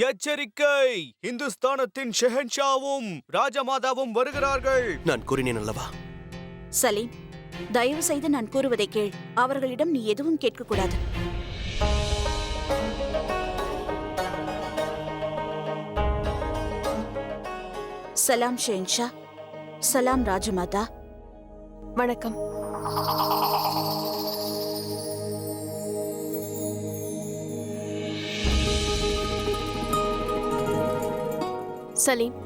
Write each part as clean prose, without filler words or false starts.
எச்சரிக்கை! இந்துஸ்தானத்தின் ஷெஹன்ஷாவும் ராஜமாதாவும் வருகிறார்கள். நான் கூறினேன் அல்லவா? சலீம், தயவு செய்து நான் கூறுவதை கேள். அவர்களிடம் நீ எதுவும் கேட்கக்கூடாது. சலாம் ஷெஹன்ஷா. சலாம் ராஜமாதா. வணக்கம். சலீம்,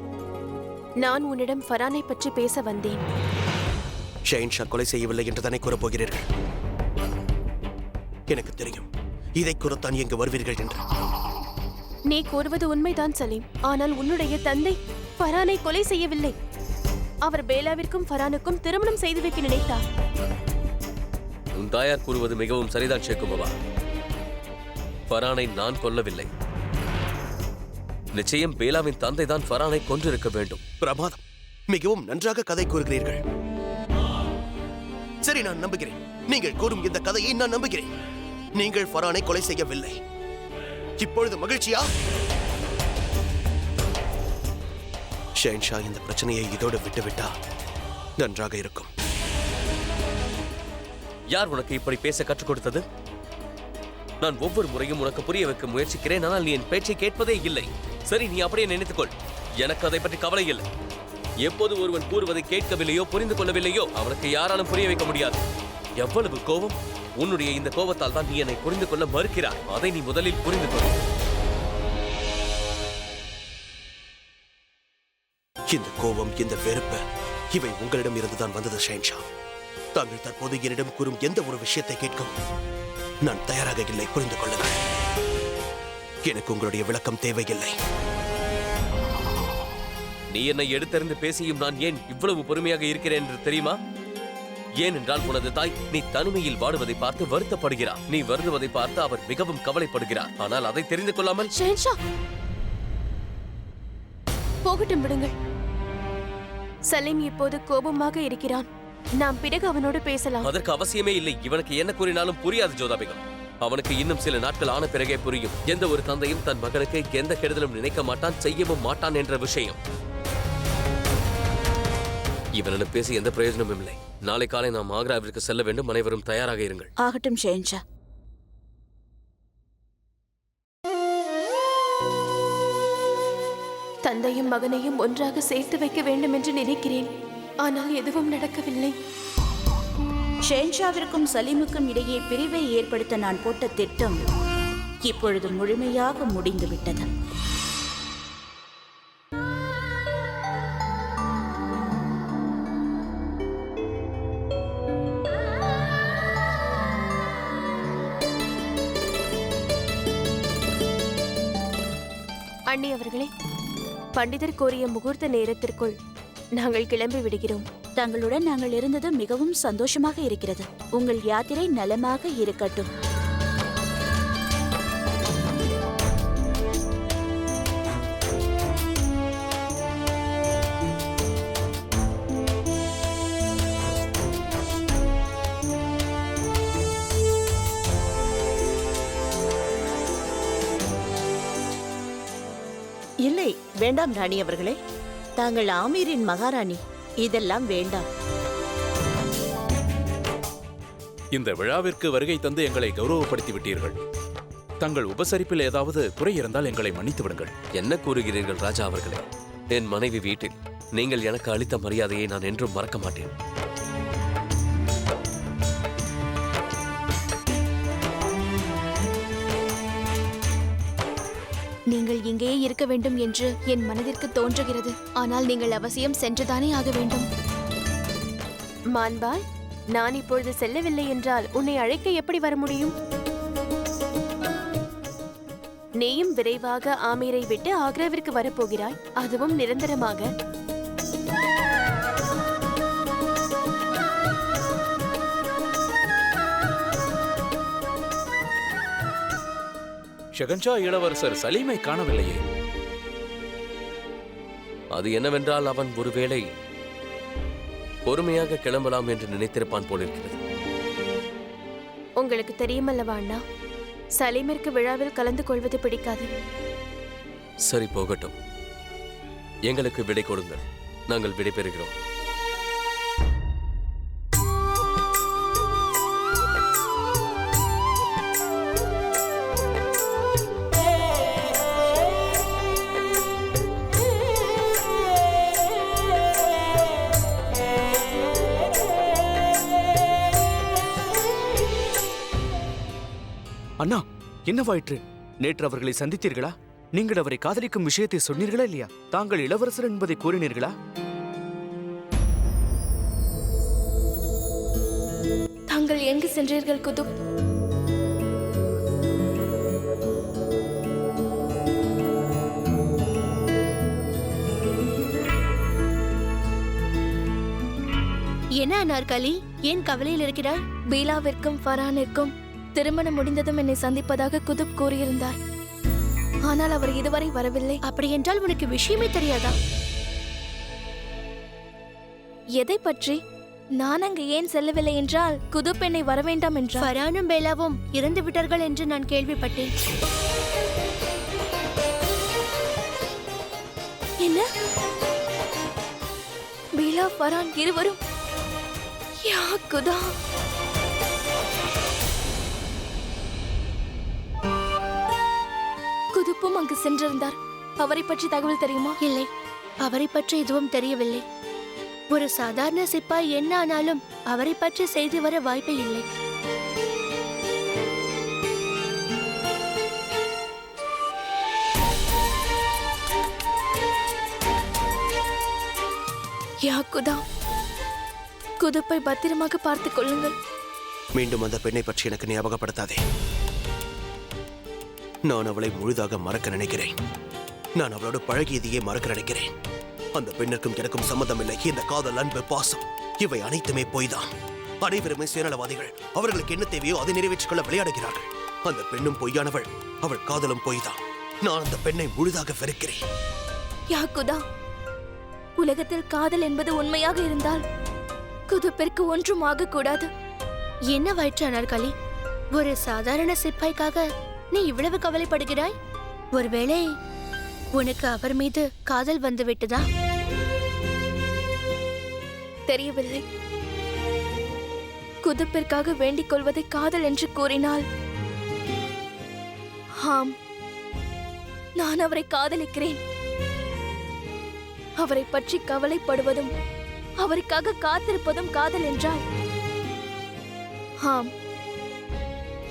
நான் உன்னிடம் ஃபரானை பற்றி பேச வந்தேன். ஷெஹன்ஷா கொலை செய்யவில்லை என்று தானே கூறப்போகிறீர்கள்? எனக்கு தெரியும், இதை கூறத்தான் இங்கு வருவீர்கள் என்று. நீ கூறுவது உண்மைதான் சலீம். ஆனால் உன்னுடைய தந்தை ஃபரானை கொலை செய்யவில்லை. அவர் பேலாவிற்கும் ஃபரானுக்கும் திருமணம் செய்து வைக்க நினைத்தார். உன் தாயார் கூறுவது மிகவும் சரிதான் ஷேகுமாவா. ஃபரானை நான் கொல்லவில்லை. நிச்சயம் பேலாவின் தந்தை தான் ஃபரானை கொன்றிருக்க வேண்டும். பிரமாதம், மிகவும் நன்றாக கதை கூறுகிறீர்கள். சரி, நான் நம்புகிறேன். நீங்கள் கூறும் இந்த கதையை நான் நம்புகிறேன். நீங்கள் ஃபரானை கொலை செய்யவில்லை. இப்பொழுது மகிழ்ச்சியா? ஷெஹன்ஷா இந்த பிரச்சனையை இதோடு விட்டுவிட்டா நன்றாக இருக்கும். யார் உனக்கு இப்படி பேச கற்றுக் கொடுத்தது? நான் ஒவ்வொரு முறையும் உனக்கு புரிய வைக்க முயற்சிக்கிறேன், ஆனால் நீ என் பேச்சை கேட்பதே இல்லை. சரி, நீ அப்படியே நினைத்துக்கொள். எனக்கு அதை பற்றி கவலை இல்லை. எப்போது ஒருவன் கூறுவதை கேட்கவில்லையோ புரிந்து கொள்ளவில்லையோ அவனுக்கு யாராலும் புரிய வைக்க முடியாது. எவ்வளவு கோபம்! உன்னுடைய இந்த கோபத்தால் தான் நீ என்னை புரிந்து கொள்ள மறுக்கிறாய். அதை நீ முதலில் புரிந்து கொள். இந்த கோபம், இந்த வெறுப்பு, இவை உங்களிடம் இருந்துதான் வந்தது ஷெஹன்ஷா. தாங்கள் தற்போது என்னிடம் கூறும் எந்த ஒரு விஷயத்தை கேட்கும் நான் தயாராக இல்லை. புரிந்து கொள்ளுங்கள். எனக்கு உங்களுடைய விளக்கம் தேவையில்லை. நீ என்னை எடுத்தறிந்து பேசியும் நான் ஏன் இவ்வளவு பொறுமையாக இருக்கிறேன் என்று தெரியுமா? ஏனென்றால் உனது தாய் நீ தனிமையில் வாடுவதை பார்த்து வருத்தப்படுகிறார். நீ வருந்துவதை பார்த்து அவர் மிகவும் கவலைப்படுகிறார். ஆனால் அதை தெரிந்து கொள்ளாமல் ஷெஹன்ஷா, போகட்டும், விடுங்கள். சலீம் இப்போது கோபமாக இருக்கிறான். நாம் பிறகு அவனோடு பேசலாம். அதற்கு அவசியமே இல்லை. இவனுக்கு என்ன கூறினாலும் புரியாது ஜோதாபேகம். அவனுக்கு இன்னும் சில நாட்கள் ஆன பிறகே புரியும். எந்த ஒரு தந்தையும் தன் மகனுக்கு எந்த கெடுதலும் நினைக்க மாட்டான், செய்யவும் மாட்டான் என்ற விஷயம். இவனிடம் பேசி எந்த பிரயோஜனமும் இல்லை. நாளை காலை நாம் ஆக்ராவிற்கு செல்ல வேண்டும். அனைவரும் தயாராக இருங்கள். ஆகட்டும் ஷெஹன்ஷா. தந்தையும் மகனையும் ஒன்றாக சேர்த்து வைக்க வேண்டும் என்று நினைக்கிறேன். ஆனால் எதுவும் நடக்கவில்லை. ஷெஹன்ஷாவிற்கும் சலீமுக்கும் இடையே பிரிவை ஏற்படுத்த நான் போட்ட திட்டம் இப்பொழுது முழுமையாக முடிந்துவிட்டது. அண்ணி அவர்களே, பண்டிதர் கோரிய முகூர்த்த நேரத்திற்குள் நாங்கள் கிளம்பி விடுகிறோம். தங்களுடன் நாங்கள் இருந்தது மிகவும் சந்தோஷமாக இருக்கிறது. உங்கள் யாத்திரை நலமாக இருக்கட்டும். இல்லை, வேண்டாம் ராணி அவர்களே. தாங்கள் ஆமீரின் மகாராணி. இதெல்லாம் வேண்டாம். இந்த விழாவிற்கு வருகை தந்து எங்களை கௌரவப்படுத்தி விட்டீர்கள். தங்கள் உபசரிப்பில் ஏதாவது குறை இருந்தால் எங்களை மன்னித்து விடுங்கள். என்ன கூறுகிறீர்கள் ராஜா அவர்களே? என் மனைவி வீட்டில் நீங்கள் எனக்கு அளித்த மரியாதையை நான் என்றும் மறக்க மாட்டேன். நீங்கள் இங்கேயே இருக்க வேண்டும் என்று என் மனதிற்கு தோன்றுகிறது. ஆனால் நீங்கள் அவசியம் சென்றுதானே ஆக வேண்டும். மான்பாய், நான் இப்பொழுது செல்லவில்லை என்றால் உன்னை அழைக்க எப்படி வர முடியும்? நீயும் விரைவாக ஆமீரை விட்டு ஆக்ராவிற்கு வரப்போகிறாய், அதுவும் நிரந்தரமாக. ஷெஹன்ஷா இளவரசர் சலீமை காணவில்லையே. அது என்னவென்றால் அவன் ஒருவேளை பொறுமையாக கிளம்பலாம் என்று நினைத்திருப்பான் போலிருக்கிறது. உங்களுக்கு தெரியுமல்லவா அண்ணா, சலீமிற்கு விழாவில் கலந்து கொள்வது பிடிக்காது. சரி, போகட்டும். எங்களுக்கு விடை கொடுங்கள். நாங்கள் விடை பெறுகிறோம். அண்ணா, என்னவாயிற்று? நேற்று அவர்களை சந்தித்தீர்களா? நீங்கள் அவரை காதலிக்கும் விஷயத்தை சொன்னீர்களா இல்லையா? தாங்கள் இளவரசர் என்பதை கூறினீர்களா? தாங்கள் எங்கு சென்றீர்கள் குதுப்? என்ன அனார்காலி, ஏன் கவலையில் இருக்கிறாய்? பீலாவிற்கும் ஃபரானிற்கும் திருமணம் முடிந்ததும் என்னை சந்திப்பதாக குதுப் கூறியிருந்தார். ஆனால் அவர் இதுவரை வரவில்லை. அப்படியென்றால் உனக்கு விஷயமே தெரியாதா? எதை பற்றி? நான் அங்கு ஏன் செல்லவில்லை என்றால் குதுப் என்னை வரவேண்டாம் என்றார். ஃபரானும் பேலாவும் இறந்து விட்டார்கள் என்று நான் கேள்விப்பட்டேன். என்ன? பீலா, ஃபரான் இருவரும்? யா குதா! குதுப்பும் அங்கு சென்றிருந்தார். அவரை பற்றி தகவல் தெரியுமா? இல்லை, அவரை பற்றி எதுவும் தெரியவில்லை. ஒரு சாதாரண சிப்பாய் என்ன ஆனாலும் அவரை பற்றி செய்தி வர வாய்ப்பே இல்லை. யா குதா, குதுப்பை பத்திரமாக பார்த்துக் கொள்ளுங்கள். மீண்டும் அந்த பெண்ணை பற்றி எனக்கு ஞாபகப்படுத்தாதே. நான் அவளை முழுதாக மறக்க நினைக்கிறேன். நான் அவளோடு பழகியதையே மறக்க நினைக்கிறேன். அந்த பெண்ணுக்கும் எனக்கும் சம்மந்தம் இல்லை. இந்த காதல், அன்பு, பாசம் இவை அனைத்துமே பொய்தான். அனைவருமே சுயநலவாதிகள். அவர்களுக்கு என்ன தேவையோ அதை நிறைவேற்றிக் கொள்ள விளையாடுகிறார்கள். அந்த பெண்ணும் பொய்யானவள், அவள் காதலும் பொய்தான். நான் அந்த பெண்ணை முழுதாக வெறுக்கிறேன். யா குதா, உலகத்தில் காதல் என்பது உண்மையாக இருந்தால் குதுப்பிற்கு ஒன்றும் ஆகக்கூடாது. என்ன வயிற்று அனார்காலி, ஒரு சாதாரண சிப்பாய்க்காக நீ இவ்வளவு கவலைப்படுகிறாய்? ஒருவேளை உனக்கு அவர் மீது காதல் வந்து விட்டதா? தெரியவில்லை. குதுப்பிற்காக வேண்டிக் கொள்வதை காதல் என்று கூறினால், ஆம், நான் அவரை காதலிக்கிறேன். அவரை பற்றி கவலைப்படுவதும் அவருக்காக காத்திருப்பதும் காதல் என்றால், ஆம்,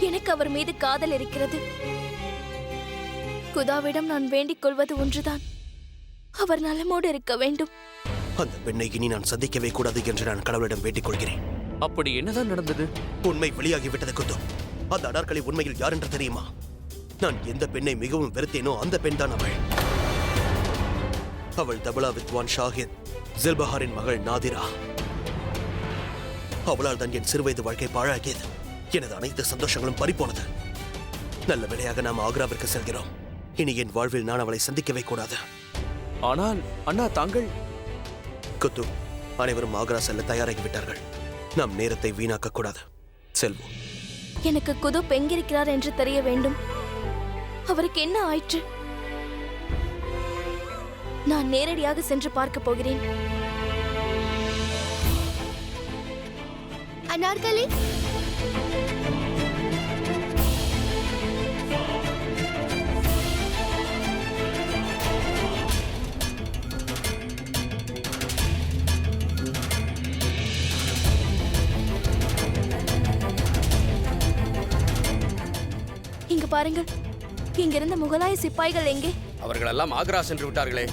எனக்கு அவர் மீது காதல் இருக்கிறது. குதாவிடம் நான் வேண்டிக் கொள்வது ஒன்றுதான், அவர் நலமோடு இருக்க வேண்டும். அந்த பெண்ணை இனி நான் சந்திக்கவே கூடாது என்று நான் கடவுளிடம் வேண்டிக் கொள்கிறேன். அப்படி என்னதான் நடந்தது? உண்மை வெளியாகிவிட்டது குத்து. அந்த அனார்காலி உண்மையில் யார் என்று தெரியுமா? நான் எந்த பெண்ணை மிகவும் வெறுத்தேனோ அந்த பெண் தான் அவள். அவள் தபலா வித்வான் ஷாஹித் ஜில்பஹாரின் மகள் நாதிரா. அவளால் தான் என் சிறுவயது வாழ்க்கை பாழாகியது. எனது அனைத்து சந்தோஷங்களும் பறிப்போனது. நல்ல வேளையாக நாம் ஆக்ராவிற்கு செல்கிறோம். இனி என் வாழ்வில் நான் அவளை சந்திக்கவே கூடாது. ஆனால் அண்ணா, தாங்கள்... குத்து, அனைவரும் ஆக்ரா செல்ல தயாராகிவிட்டார்கள். நாம் நேரத்தை வீணாக்க கூடாது. செல்வோம். எனக்கு குதுப் எங்கிருக்கிறார் என்று தெரிய வேண்டும். அவருக்கு என்ன ஆயிற்று? நான் நேரடியாக சென்று பார்க்க போகிறேன். அனார்காலி, இங்கு பாருங்கள். இங்கிருந்த முகலாய சிப்பாய்கள் எங்கே? அவர்களெல்லாம் ஆக்ரா சென்று விட்டார்களே.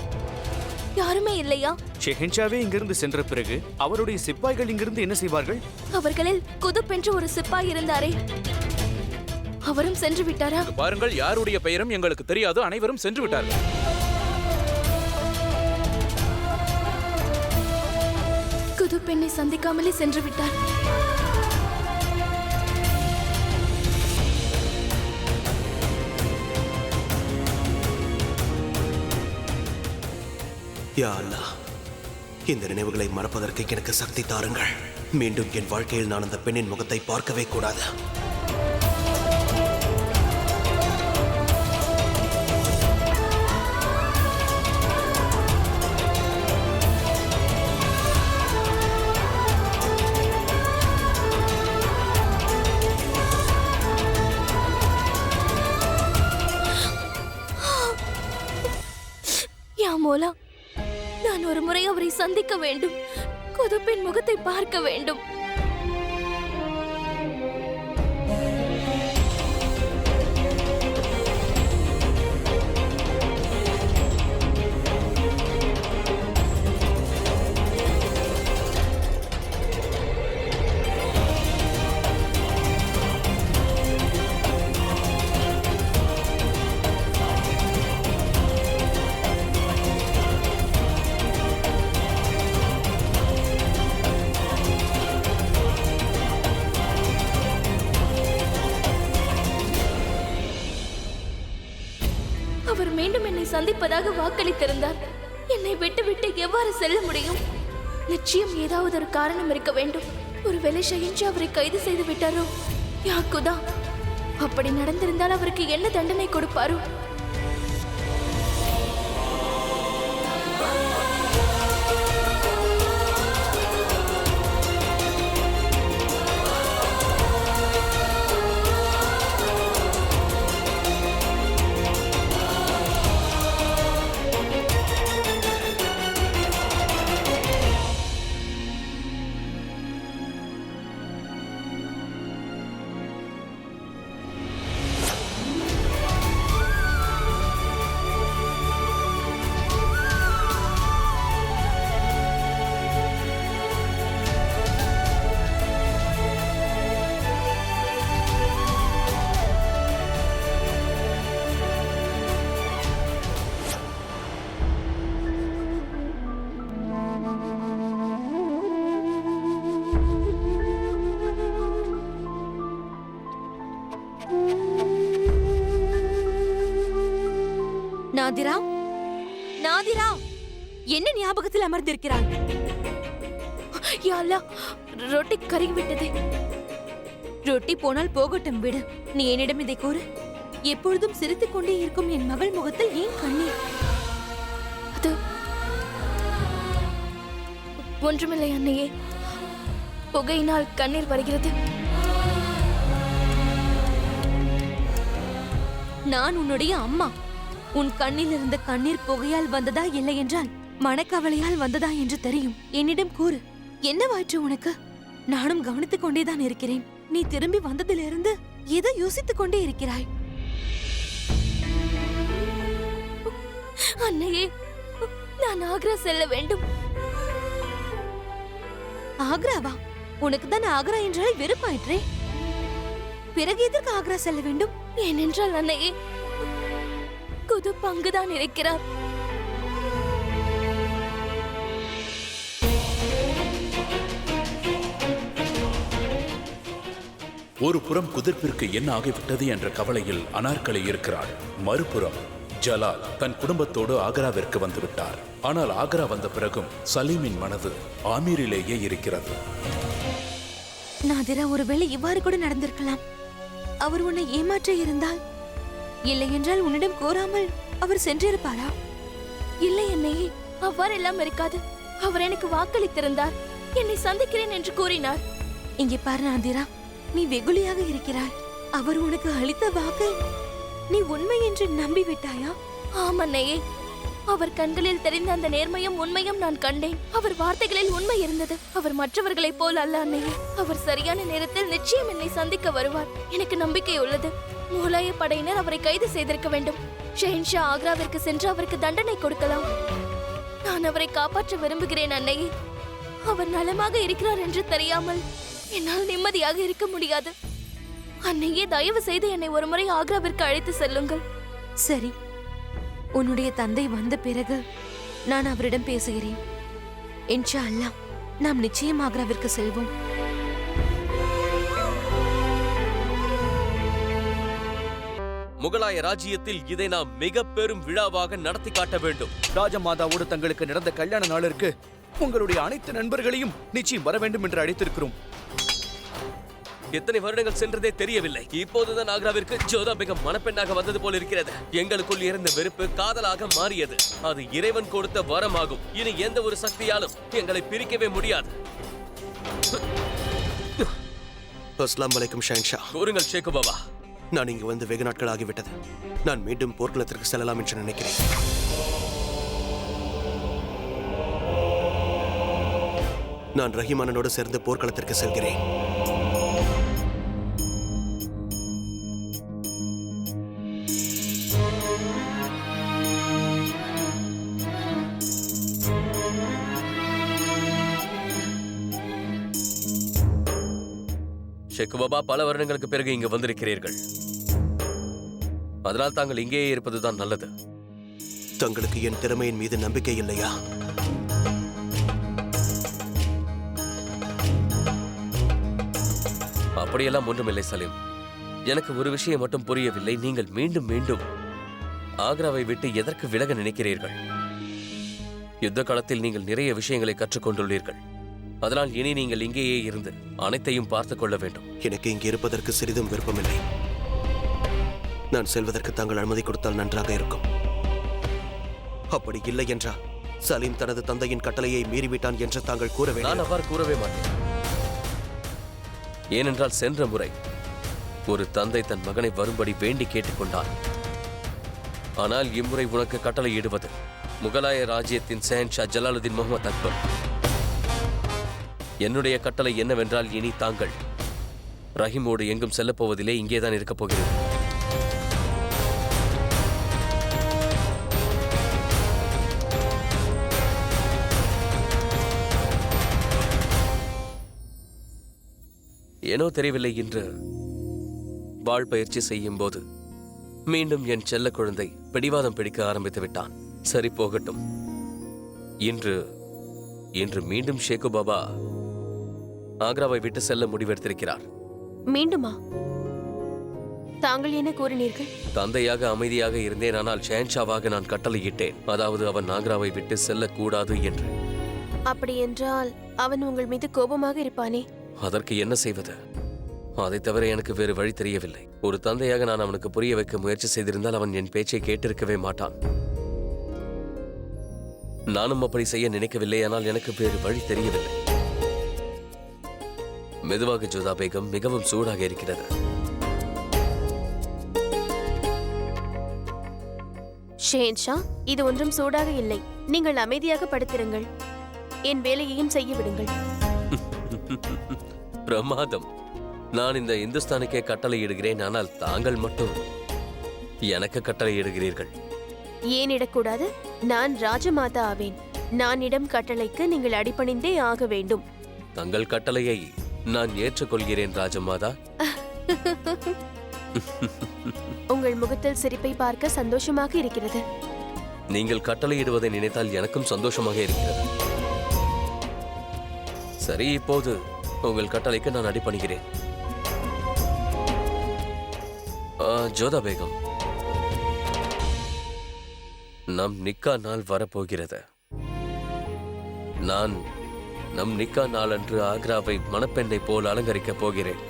யாருமே இல்லையா? ஷெஹன்ஷாவே இங்கிருந்து சென்ற பிறகு அவருடைய சிப்பாய்கள் இங்கிருந்து என்ன செய்வார்கள்? அவர்களில் குதுப் என்று ஒரு சிப்பாய் இருந்தாரே, அவரும் சென்று விட்டாரா? இங்கு பாருங்கள், யாருடைய பெயரும் எங்களுக்கு தெரியாது. அனைவரும் சென்று விட்டார்கள். குதுப் என்னை சந்திக்காமலே சென்று விட்டார். யா அல்லாஹ், இந்த நினைவுகளை மறப்பதற்கு எனக்கு சக்தி தாருங்கள். மீண்டும் என் வாழ்க்கையில் நான் அந்த பெண்ணின் முகத்தை பார்க்கவே கூடாது. ஒரு முறை அவரை சந்திக்க வேண்டும். குதுப்பின் முகத்தை பார்க்க வேண்டும். அவர் மீண்டும் என்னை சந்திப்பதாக வாக்களித்திருந்தார். என்னை விட்டு எவ்வாறு செல்ல முடியும்? நிச்சயம் ஏதாவது ஒரு காரணம் இருக்க வேண்டும். ஒருவேளை ஷஹின்ஷா அவரை கைது செய்து விட்டாரோ? யாக்குதா, அப்படி நடந்திருந்தால் அவருக்கு என்ன தண்டனை கொடுப்பாரோ? நாதிரா, நாதிரா, என்ன ஞாபகத்தில் அமர்ந்திருக்கிறாள்? யா அல்லாஹ், ரொட்டி கருகிவிட்டது. ரொட்டி போனால் போகட்டும், விடு. நீ என்னிடம் இதை கூறு. எப்பொழுதும் சிரித்துக் கொண்டே இருக்கும் என் மகள் முகத்தில் ஏன் கண்ணீர்? அது ஒன்றுமில்லை அன்னையே, புகையினால் கண்ணீர் வருகிறது. நான் உன்னுடைய அம்மா. உன் கண்ணில் இருந்த கண்ணீர் புகையால் வந்ததா இல்லை என்றால் மனக்கவலையால் வந்ததா என்று தெரியும். என்னிடம் கூறு, என்னவாயிற்று உனக்கு? நானும் கவனித்துக் கொண்டேதான் இருக்கிறேன். நீ திரும்பி வந்ததிலிருந்து ஏதோ யோசித்துக் கொண்டே இருக்கிறாய். அன்னையே, நான் ஆக்ரா செல்ல வேண்டும். ஆக்ராவா? உனக்கு தான் ஆக்ரா என்றால் வெறுப்பாயிற்றே. பிறகு எதற்கு ஆக்ரா செல்ல வேண்டும்? ஏனென்றால் அன்னையே, குதுப் அங்குதான் இருக்கிறார். ஒரு புறம் குதிர்ப்பிற்கு என்ன ஆகிவிட்டது என்ற கவலையில் அனார்கலி இருக்கிறாள். மறுபுறம் ஜலால் தன் குடும்பத்தோடு ஆக்ராவிற்கு வந்துவிட்டார். ஆனால் ஆக்ரா வந்த பிறகும் சலீமின் மனது ஆமீரிலேயே இருக்கிறது. நாதிரா, ஒருவேளை இவ்வாறு கூட நடந்திருக்கலாம். அவர் உன்னை ஏமாற்ற இருந்தால், இல்லை என்றால் உன்னிடம் கோராமல் அவர் சென்றிருப்பாரா? இல்லை அன்னையே, அவ்வாறெல்லாம் இருக்காது. அவர் எனக்கு வாக்களித்திருந்தார். என்னை சந்திக்கிறேன் என்று கூறினார். இங்கே பாரு நாதிரா, நீ வெகுளியாக இருக்கிறாய். அவர் உனக்கு அளித்த வாக்கை நீ உண்மை என்று நம்பிவிட்டாயா? ஆமன்னையே, அவர் கண்களில் தெரிந்த அந்த நேர்மையும் உண்மையும் நான் கண்டேன். அவர் வார்த்தைகளில் உண்மை இருந்தது. அவர் மற்றவர்களைப் போல் அல்ல அன்னையே. அவர் சரியான நேரத்தில் நிச்சயம் என்னை சந்திக்க வருவார். எனக்கு நம்பிக்கை உள்ளது. முகலாய படையினர் அவரை கைது செய்திருக்க வேண்டும். ஷஹின்ஷா ஆக்ராவிற்கு சென்று அவருக்கு தண்டனை கொடுக்கலாம். நான் அவரை காப்பாற்ற விரும்புகிறேன் அன்னையே. அவர் நலமாக இருக்கிறார் என்று தெரியாமல் என்னால் நிம்மதியாக இருக்க முடியாது. அன்னையே, தயவு செய்து என்னை ஒருமுறை ஆக்ராவிற்கு அழைத்து செல்லுங்கள். சரி, உன்னுடைய தந்தை வந்த பிறகு நான் அவரிடம் பேசுகிறேன். இன்ஷா அல்லாஹ், நாம் நிச்சயம் ஆக்ராவிற்கு செல்வோம். முகலாய ராஜ்யத்தில் இதை நாம் மிக பெரும் விழாவாக நடத்தி காட்ட வேண்டும். ராஜமாதாவோடு தங்களுக்கு நடந்த கல்யாண நாளிற்கு உங்களுடைய அனைத்து நண்பர்களையும் நிச்சயம் வர வேண்டும் என்று அழைத்திருக்கிறோம். எத்தனை வருடங்கள் சென்றதே தெரியவில்லை. இப்போதுதான் ஆக்ராவிற்கு ஜோதா பேகம் மணப்பெண்ணாக வந்தது போல் இருக்கிறது. எங்களுக்குள் இருந்த வெறுப்பு காதலாக மாறியது. அது இறைவன் கொடுத்த வரமாகும். இனி எந்த ஒரு சக்தியாலும் எங்களை பிரிக்கவே முடியாது. அஸ்ஸலாமு அலைக்கும் ஷஹின்ஷா. கூறுங்கள் ஷேக்கு பாபா. நான் இங்கு வந்து வெகு நாட்கள் ஆகிவிட்டது. நான் மீண்டும் போர்க்களத்திற்கு செல்லலாம் என்று நினைக்கிறேன். நான் ரஹீமானனோடு சேர்ந்து போர்க்களத்திற்கு செல்கிறேன். ஷேக் பாபா, பல வருடங்களுக்கு பிறகு இங்கு வந்திருக்கிறீர்கள். அதனால் தாங்கள் இங்கேயே இருப்பதுதான் நல்லது. தங்களுக்கு என் திறமையின் மீது நம்பிக்கை இல்லையா? அப்படியெல்லாம் ஒன்றுமில்லை சலீம். எனக்கு ஒரு விஷயம் மட்டும் புரியவில்லை. நீங்கள் மீண்டும் மீண்டும் ஆக்ராவை விட்டு எதற்கு விலக நினைக்கிறீர்கள்? யுத்த காலத்தில் நீங்கள் நிறைய விஷயங்களை கற்றுக்கொண்டுள்ளீர்கள். அதனால் இனி நீங்கள் இங்கேயே இருந்து அனைத்தையும் பார்த்துக் கொள்ள வேண்டும். எனக்கு இங்கே இருப்பதற்கு சிறிதும் விருப்பமில்லை. நான் செல்வதற்கு தாங்கள் அனுமதி கொடுத்தால் நன்றாக இருக்கும். அப்படி இல்லை என்றால் சலீம் தனது தந்தையின் கட்டளையை மீறிவிட்டான் என்று தாங்கள் கூற வேண்டும். நான் அவ்வாறு கூறவே மாட்டேன். ஏனென்றால் சென்ற முறை ஒரு தந்தை தன் மகனை வரும்படி வேண்டி கேட்டுக்கொண்டான். ஆனால் இம்முறை உனக்கு கட்டளையிடுவது முகலாய ராஜ்யத்தின் ஷேன்ஷா ஜலாலுதீன் முகமது அக்பர். என்னுடைய கட்டளை என்னவென்றால் இனி தாங்கள் ரஹீமோடு எங்கும் செல்லப்போவதிலே இங்கேதான் இருக்கப் போகிறது. ஏனோ தெரியவில்லை, இன்று வாழ் பயிற்சி செய்யும் போது மீண்டும் என் செல்ல குழந்தை பிடிவாதம் பிடிக்க ஆரம்பித்து விட்டான். சரி, போகட்டும். இன்று மீண்டும் ஷேக்கு பாபா ஆக்ராவை விட்டு செல்ல முடிவெடுத்திருக்கிறார். மீண்டுமா? தாங்கள் என்ன கூறினீர்கள்? தந்தையாக அமைதியாக இருந்தேன். ஆனால் ஷேன்ஷாவாக நான் கட்டளையிட்டேன். அதாவது அவன் ஆக்ராவை விட்டு செல்லக்கூடாது என்று. அப்படி என்றால் அவன் உங்கள் மீது கோபமாக இருப்பானே? அதற்கு என்ன செய்வது? அதை தவிர எனக்கு வேறு வழி தெரியவில்லை. ஒரு தந்தையாக நான் அவனுக்கு புரிய வைக்க முயற்சி செய்திருந்தால் அவன் என் பேச்சை கேட்டிருக்கவே மாட்டான். நானும் அப்படி செய்ய நினைக்கவில்லை. ஆனால் எனக்கு வேறு வழி தெரியவில்லை. மெதுவாக ஜோதா பேகம், மிகவும் சூடாக இருக்கிறது. ஷேன்ஷா, இது ஒன்றும் சூடாக இல்லை. நீங்கள் அமைதியாக படுத்திருங்கள். என் வேலையையும் செய்ய விடுங்கள். பிரமாதம். நான் இந்த இந்துஸ்தானுக்கே கட்டளையிடுகிறேன். ஆனால் தாங்கள் மட்டும் எனக்கு கட்டளையிடுகிறீர்கள். ஏன் இடக்கூடாது? நான் ராஜமாதா ஆவேன். நான் இடம் கட்டளைக்கு நீங்கள் அடிபணிந்தே ஆக வேண்டும். தங்கள் கட்டளையை நான் ஏற்றுக்கொள்கிறேன் ராஜமாதா. உங்கள் முகத்தில் சிரிப்பை பார்க்க சந்தோஷமாக இருக்கிறது. நீங்கள் கட்டளையிடுவதை நினைத்தால் எனக்கும் சந்தோஷமாக இருக்கிறது. சரி, இப்போது உங்கள் கட்டளைக்கு நான் அடிபணிகிறேன். ஜோதா பேகம், நம் நிக்கா நாள் வரப்போகிறது. நான் நம் நிக்கா நாள் அன்று ஆக்ராவை மணப்பெண்ணை போல் அலங்கரிக்கப் போகிறேன்.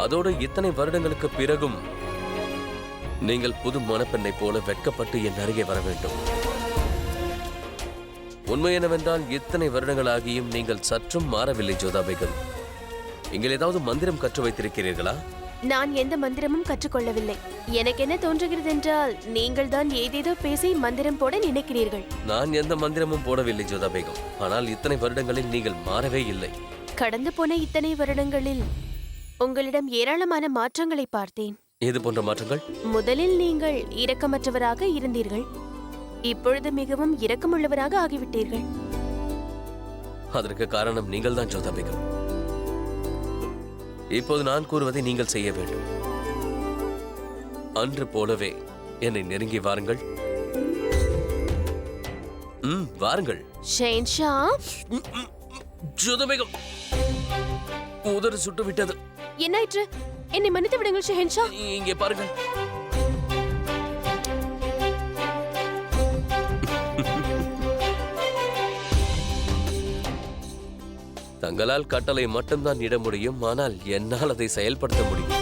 அதோடு இத்தனை வருடங்களுக்கு பிறகும் நீங்கள் புது மணப்பெண்ணை போல வெட்கப்பட்டு என் அருகே வர வேண்டும். உண்மை என்னவென்றால் இத்தனை வருடங்களாகியும் நீங்கள் சற்றும் மாறவில்லை ஜோதா பேகம். நீங்கள் ஏதாவது மந்திரம் கற்று வைத்திருக்கிறீர்களா? நான் எந்த மந்திரமும் கற்றுக்கொள்ளவில்லை. எனக்கு என்ன தோன்றுகிறது என்றால் நீங்கள் தான் ஏதேதோ பேசி மந்திரம் போட நினைக்கிறீர்கள். நான் எந்த மந்திரமும் போடவில்லை ஜோதா பேகம். ஆனால் இத்தனை வருடங்களில் நீங்கள் மாறவே இல்லை. கடந்து போன இத்தனை வருடங்களில் உங்களிடம் ஏராளமான மாற்றங்களை பார்த்தேன். எது போன்ற மாற்றங்கள்? முதலில் நீங்கள் இரக்கமற்றவராக இருந்தீர்கள். இப்பொழுது மிகவும் இரக்கமுள்ளவராக ஆகிவிட்டீர்கள். அதற்கு காரணம் நீங்கள் தான் ஜோதா பேகம். இப்போது நான் கூறுவதை நீங்கள் செய்ய வேண்டும். அன்று போலவே என்னை நெருங்கி வாருங்கள். வாருங்கள். ஷேன்ஷா, ஜோதா பேகம், உதடு சுட்டு விட்டது. என்னாயிற்று? என்னை மன்னித்து விடுங்கள் ஷேன்ஷா. இங்கே பாருங்கள். தங்களால் கட்டளை மட்டும்தான் இட முடியும். ஆனால் என்னால் அதை செயல்படுத்த முடியும்.